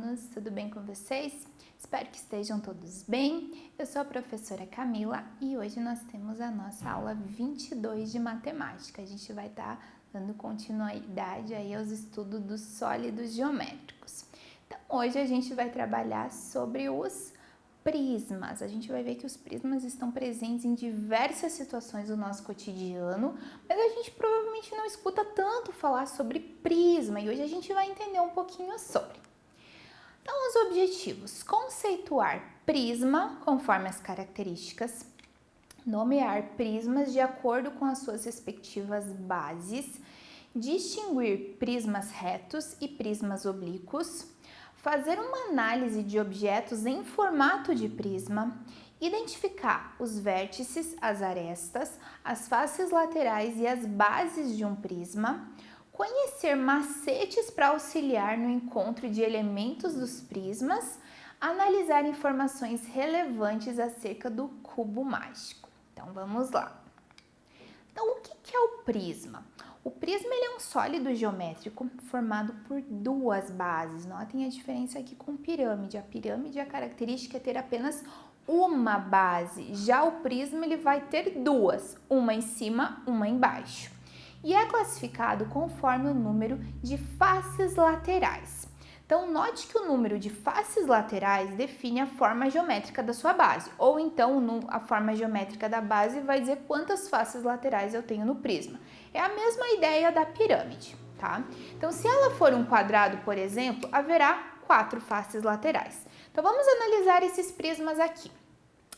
alunos, tudo bem com vocês? Espero que estejam todos bem. Eu sou a professora Camila e hoje nós temos a nossa aula 22 de matemática. A gente vai estar dando continuidade aí aos estudos dos sólidos geométricos. Então, hoje a gente vai trabalhar sobre os prismas. A gente vai ver que os prismas estão presentes em diversas situações do nosso cotidiano, mas a gente provavelmente não escuta tanto falar sobre prisma e hoje a gente vai entender um pouquinho sobre. Então, os objetivos: conceituar prisma conforme as características, nomear prismas de acordo com as suas respectivas bases, distinguir prismas retos e prismas oblíquos, fazer uma análise de objetos em formato de prisma, identificar os vértices, as arestas, as faces laterais e as bases de um prisma, conhecer macetes para auxiliar no encontro de elementos dos prismas, analisar informações relevantes acerca do cubo mágico. Então, vamos lá. Então, o que é o prisma? O prisma ele é um sólido geométrico formado por duas bases. Notem a diferença aqui com pirâmide. A pirâmide, a característica é ter apenas uma base. Já o prisma ele vai ter duas, uma em cima, uma embaixo. E é classificado conforme o número de faces laterais. Então, note que o número de faces laterais define a forma geométrica da sua base, ou então a forma geométrica da base vai dizer quantas faces laterais eu tenho no prisma. É a mesma ideia da pirâmide, tá? Então, se ela for um quadrado, por exemplo, haverá 4 faces laterais. Então, vamos analisar esses prismas aqui.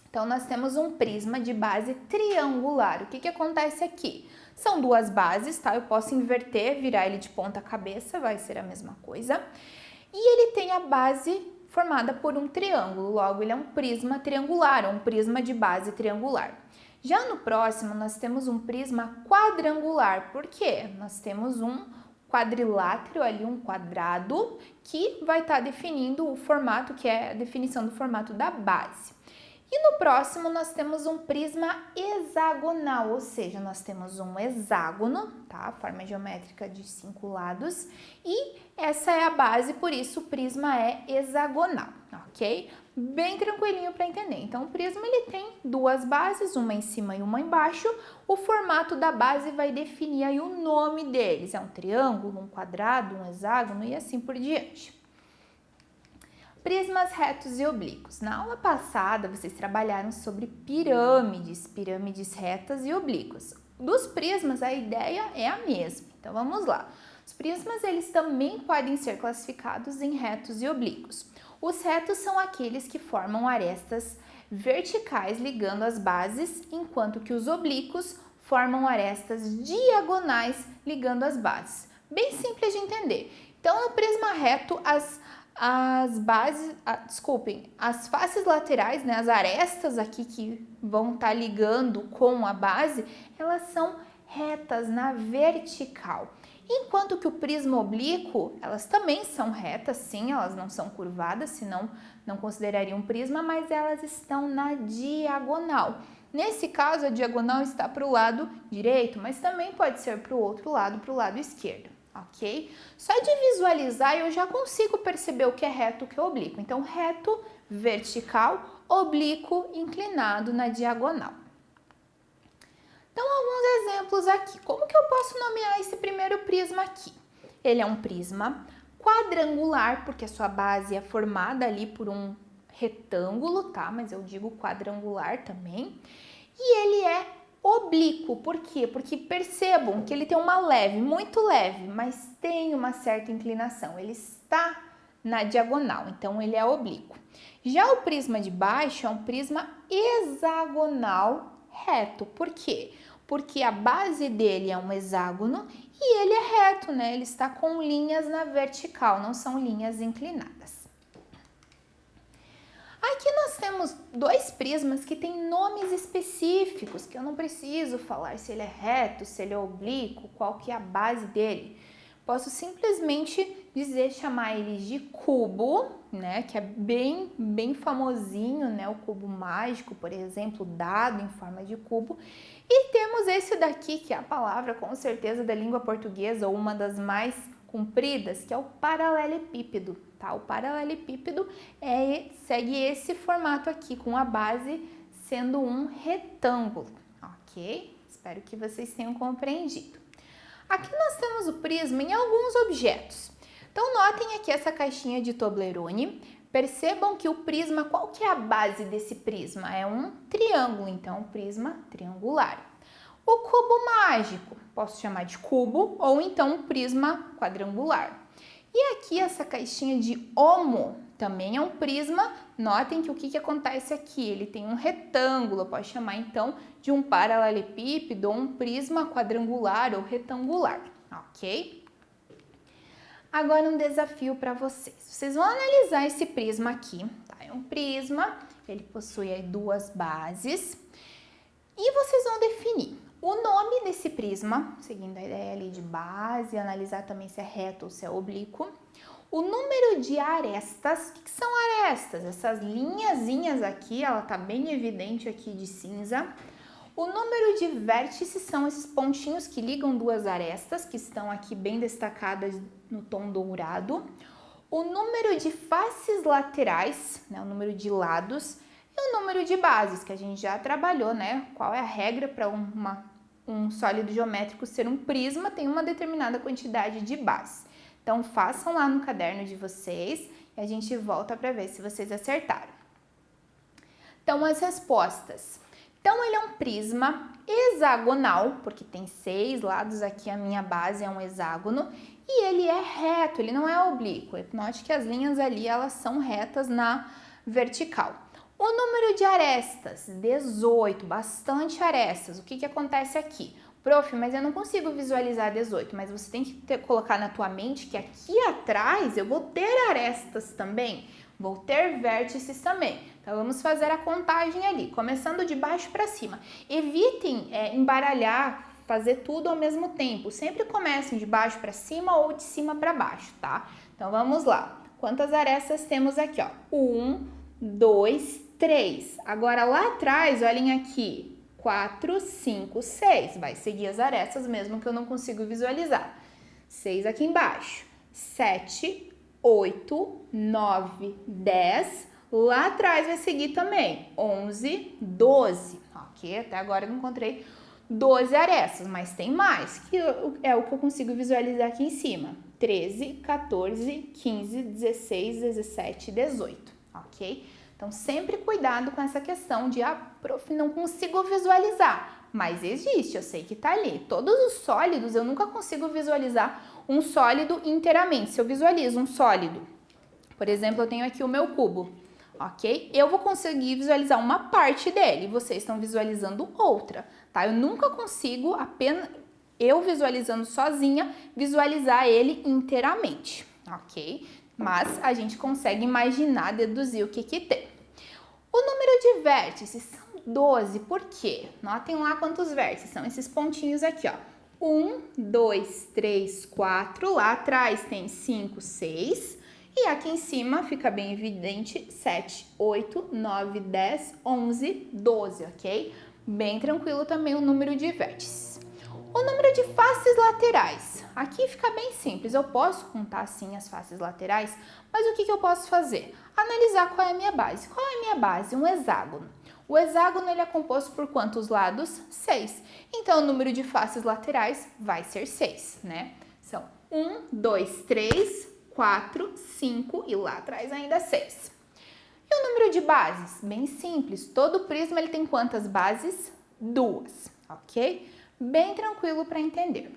Então, nós temos um prisma de base triangular. O que acontece aqui? São duas bases, tá? Eu posso inverter, virar ele de ponta cabeça, vai ser a mesma coisa. E ele tem a base formada por um triângulo, logo ele é um prisma triangular, ou um prisma de base triangular. Já no próximo, nós temos um prisma quadrangular. Por quê? Nós temos um quadrilátero ali, um quadrado, que vai estar definindo o formato, que é a definição do formato da base. E no próximo nós temos um prisma hexagonal, ou seja, nós temos um hexágono, tá? Forma geométrica de 5 lados, e essa é a base, por isso o prisma é hexagonal, ok? Bem tranquilinho para entender. Então, o prisma ele tem duas bases, uma em cima e uma embaixo. O formato da base vai definir aí o nome deles. É um triângulo, um quadrado, um hexágono e assim por diante. Prismas retos e oblíquos. Na aula passada, vocês trabalharam sobre pirâmides retas e oblíquas. Dos prismas, a ideia é a mesma. Então, vamos lá. Os prismas, eles também podem ser classificados em retos e oblíquos. Os retos são aqueles que formam arestas verticais ligando as bases, enquanto que os oblíquos formam arestas diagonais ligando as bases. Bem simples de entender. Então, no prisma reto, as faces laterais, né, as arestas aqui que vão estar ligando com a base, elas são retas na vertical. Enquanto que o prisma oblíquo, elas também são retas, sim, elas não são curvadas, senão não considerariam um prisma, mas elas estão na diagonal. Nesse caso, a diagonal está para o lado direito, mas também pode ser para o outro lado, para o lado esquerdo. Ok? Só de visualizar eu já consigo perceber o que é reto e o que é oblíquo. Então, reto, vertical, oblíquo, inclinado na diagonal. Então, alguns exemplos aqui. Como que eu posso nomear esse primeiro prisma aqui? Ele é um prisma quadrangular, porque a sua base é formada ali por um retângulo, tá? Mas eu digo quadrangular também. E ele é oblíquo, por quê? Porque percebam que ele tem uma muito leve, mas tem uma certa inclinação. Ele está na diagonal, então ele é oblíquo. Já o prisma de baixo é um prisma hexagonal reto. Por quê? Porque a base dele é um hexágono e ele é reto, né? Ele está com linhas na vertical, não são linhas inclinadas. Aqui nós temos dois prismas que têm nomes específicos, que eu não preciso falar se ele é reto, se ele é oblíquo, qual que é a base dele. Posso simplesmente chamar eles de cubo, né, que é bem famosinho, né, o cubo mágico, por exemplo, dado em forma de cubo. E temos esse daqui, que é a palavra com certeza da língua portuguesa, ou uma das mais compridas, que é o paralelepípedo, tá? O paralelepípedo segue esse formato aqui, com a base sendo um retângulo, ok? Espero que vocês tenham compreendido. Aqui nós temos o prisma em alguns objetos. Então, notem aqui essa caixinha de Toblerone. Percebam que o prisma, qual que é a base desse prisma? É um triângulo, então, um prisma triangular. O cubo mágico, posso chamar de cubo ou então um prisma quadrangular. E aqui essa caixinha de Omo também é um prisma. Notem que o que acontece aqui? Ele tem um retângulo, eu posso chamar então de um paralelepípedo ou um prisma quadrangular ou retangular, ok? Agora um desafio para vocês. Vocês vão analisar esse prisma aqui, tá? É um prisma, ele possui aí duas bases e vocês vão definir o nome desse prisma, seguindo a ideia ali de base, analisar também se é reto ou se é oblíquo. O número de arestas, o que são arestas? Essas linhazinhas aqui, ela tá bem evidente aqui de cinza. O número de vértices são esses pontinhos que ligam duas arestas, que estão aqui bem destacadas no tom dourado. O número de faces laterais, né, o número de lados, e o número de bases, que a gente já trabalhou, né? Qual é a regra para um sólido geométrico ser um prisma? Tem uma determinada quantidade de bases. Então, façam lá no caderno de vocês e a gente volta para ver se vocês acertaram. Então, as respostas. Então, ele é um prisma hexagonal, porque tem 6 lados, aqui a minha base é um hexágono, e ele é reto, ele não é oblíquo. Note que as linhas ali, elas são retas na vertical. O número de arestas, 18, bastante arestas. O que acontece aqui? Prof, mas eu não consigo visualizar 18, mas você tem que colocar na tua mente que aqui atrás eu vou ter arestas também, vou ter vértices também. Então, vamos fazer a contagem ali, começando de baixo para cima. Evitem embaralhar, fazer tudo ao mesmo tempo. Sempre comecem de baixo para cima ou de cima para baixo, tá? Então, vamos lá. Quantas arestas temos aqui, ó? 1, 2, 3. Agora, lá atrás, olhem aqui. 4, 5, 6. Vai seguir as arestas mesmo que eu não consigo visualizar. 6 aqui embaixo. 7, 8, 9, 10. Lá atrás vai seguir também. 11, 12. Ok? Até agora eu não encontrei 12 arestas, mas tem mais, que é o que eu consigo visualizar aqui em cima. 13, 14, 15, 16, 17, 18. Ok? Então, sempre cuidado com essa questão de, prof, não consigo visualizar, mas existe, eu sei que tá ali. Todos os sólidos, eu nunca consigo visualizar um sólido inteiramente. Se eu visualizo um sólido, por exemplo, eu tenho aqui o meu cubo, ok? Eu vou conseguir visualizar uma parte dele, vocês estão visualizando outra, tá? Eu nunca consigo, apenas eu visualizando sozinha, visualizar ele inteiramente, ok? Mas a gente consegue imaginar, deduzir o que tem. O número de vértices são 12, por quê? Notem lá quantos vértices, são esses pontinhos aqui, ó. 1, 2, 3, 4, lá atrás tem 5, 6, e aqui em cima fica bem evidente, 7, 8, 9, 10, 11, 12, ok? Bem tranquilo também o número de vértices. O número de faces laterais. Aqui fica bem simples, eu posso contar sim as faces laterais, mas o que eu posso fazer? Analisar qual é a minha base. Qual é a minha base? Um hexágono. O hexágono ele é composto por quantos lados? 6. Então, o número de faces laterais vai ser 6, né? São 1, 2, 3, 4, 5 e lá atrás ainda 6. E o número de bases? Bem simples, todo prisma ele tem quantas bases? 2, ok? Bem tranquilo para entender.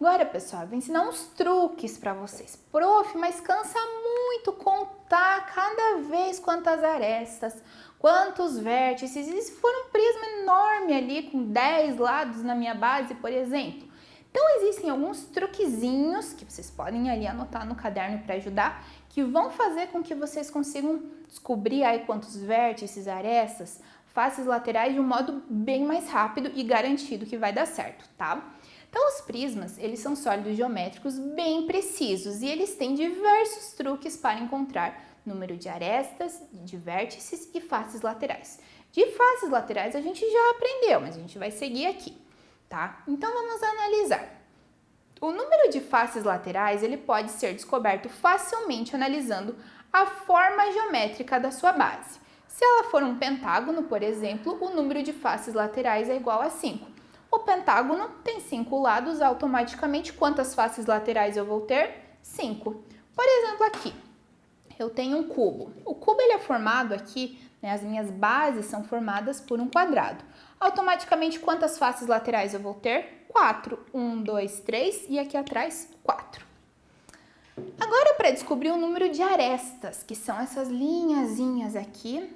Agora, pessoal, eu vou ensinar uns truques para vocês. Prof, mas cansa muito contar cada vez quantas arestas, quantos vértices. E se for um prisma enorme ali, com 10 lados na minha base, por exemplo? Então, existem alguns truquezinhos que vocês podem ali anotar no caderno para ajudar, que vão fazer com que vocês consigam descobrir aí quantos vértices, arestas, faces laterais de um modo bem mais rápido e garantido que vai dar certo, tá? Então, os prismas, eles são sólidos geométricos bem precisos e eles têm diversos truques para encontrar número de arestas, de vértices e faces laterais. De faces laterais a gente já aprendeu, mas a gente vai seguir aqui, tá? Então, vamos analisar. O número de faces laterais ele pode ser descoberto facilmente analisando a forma geométrica da sua base. Se ela for um pentágono, por exemplo, o número de faces laterais é igual a 5. O pentágono tem 5 lados, automaticamente quantas faces laterais eu vou ter? 5. Por exemplo, aqui, eu tenho um cubo. O cubo ele é formado aqui, né, as minhas bases são formadas por um quadrado. Automaticamente, quantas faces laterais eu vou ter? 4. 1, 2, 3 e aqui atrás, 4. Agora, para descobrir o número de arestas, que são essas linhazinhas aqui,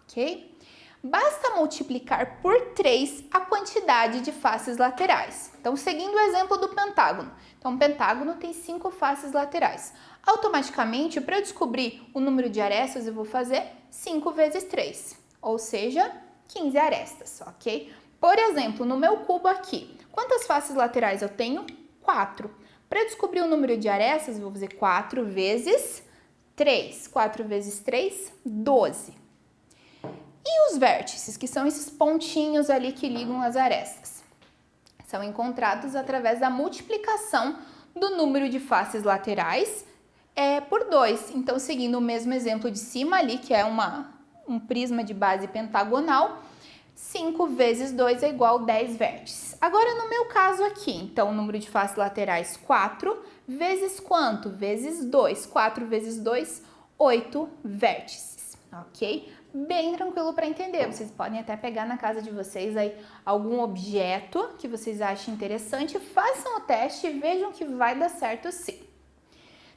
ok? Basta multiplicar por 3 a quantidade de faces laterais. Então, seguindo o exemplo do pentágono. Então, um pentágono tem 5 faces laterais. Automaticamente, para eu descobrir o número de arestas, eu vou fazer 5 vezes 3, ou seja, 15 arestas, ok? Por exemplo, no meu cubo aqui, quantas faces laterais eu tenho? 4. Para descobrir o número de arestas, eu vou fazer 4 vezes 3. 4 vezes 3, 12. E os vértices, que são esses pontinhos ali que ligam as arestas? São encontrados através da multiplicação do número de faces laterais por 2. Então, seguindo o mesmo exemplo de cima ali, que é um prisma de base pentagonal, 5 vezes 2 é igual a 10 vértices. Agora, no meu caso aqui, então, o número de faces laterais 4 vezes quanto? Vezes 2. 4 vezes 2, 8 vértices, ok? Bem tranquilo para entender. Vocês podem até pegar na casa de vocês aí algum objeto que vocês achem interessante, façam o teste e vejam que vai dar certo sim.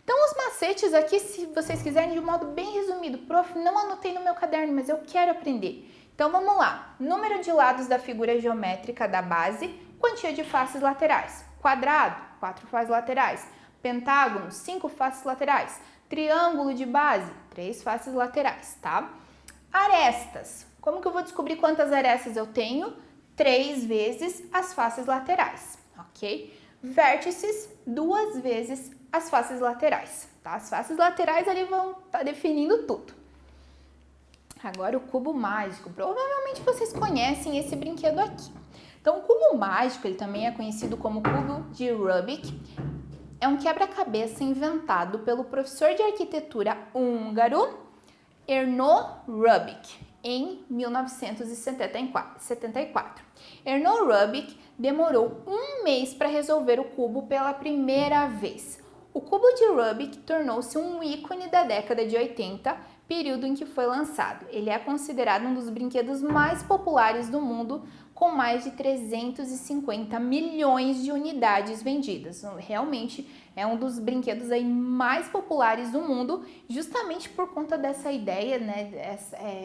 Então, os macetes aqui, se vocês quiserem, de um modo bem resumido. Prof, não anotei no meu caderno, mas eu quero aprender. Então, vamos lá. Número de lados da figura geométrica da base, quantia de faces laterais. Quadrado, 4 faces laterais. Pentágono, 5 faces laterais. Triângulo de base, 3 faces laterais, tá? Arestas. Como que eu vou descobrir quantas arestas eu tenho? 3 vezes as faces laterais, ok? Vértices, 2 vezes as faces laterais, tá? As faces laterais ali vão estar definindo tudo. Agora o cubo mágico. Provavelmente vocês conhecem esse brinquedo aqui. Então, o cubo mágico, ele também é conhecido como cubo de Rubik. É um quebra-cabeça inventado pelo professor de arquitetura húngaro Erno Rubik, em 1974. Erno Rubik demorou um mês para resolver o cubo pela primeira vez. O cubo de Rubik tornou-se um ícone da década de 80, período em que foi lançado. Ele é considerado um dos brinquedos mais populares do mundo, com mais de 350 milhões de unidades vendidas. Realmente é um dos brinquedos aí mais populares do mundo, justamente por conta dessa ideia, né?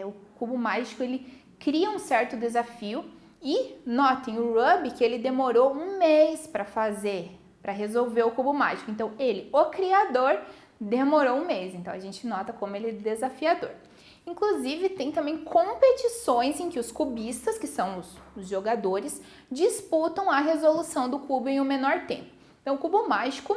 O cubo mágico ele cria um certo desafio e notem, o Rubik ele demorou um mês para resolver o cubo mágico. Então ele, o criador, demorou um mês. Então a gente nota como ele é desafiador. Inclusive, tem também competições em que os cubistas, que são os jogadores, disputam a resolução do cubo em um menor tempo. Então, o cubo mágico,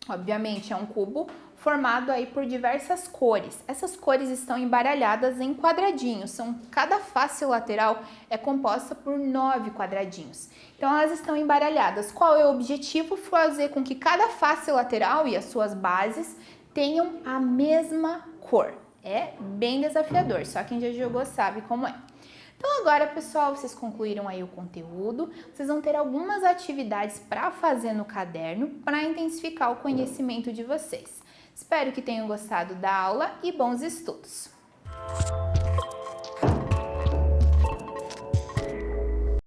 obviamente, é um cubo formado aí por diversas cores. Essas cores estão embaralhadas em quadradinhos. Cada face lateral é composta por 9 quadradinhos. Então, elas estão embaralhadas. Qual é o objetivo? Fazer com que cada face lateral e as suas bases tenham a mesma cor. É bem desafiador, só quem já jogou sabe como é. Então agora, pessoal, vocês concluíram aí o conteúdo, vocês vão ter algumas atividades para fazer no caderno para intensificar o conhecimento de vocês. Espero que tenham gostado da aula e bons estudos!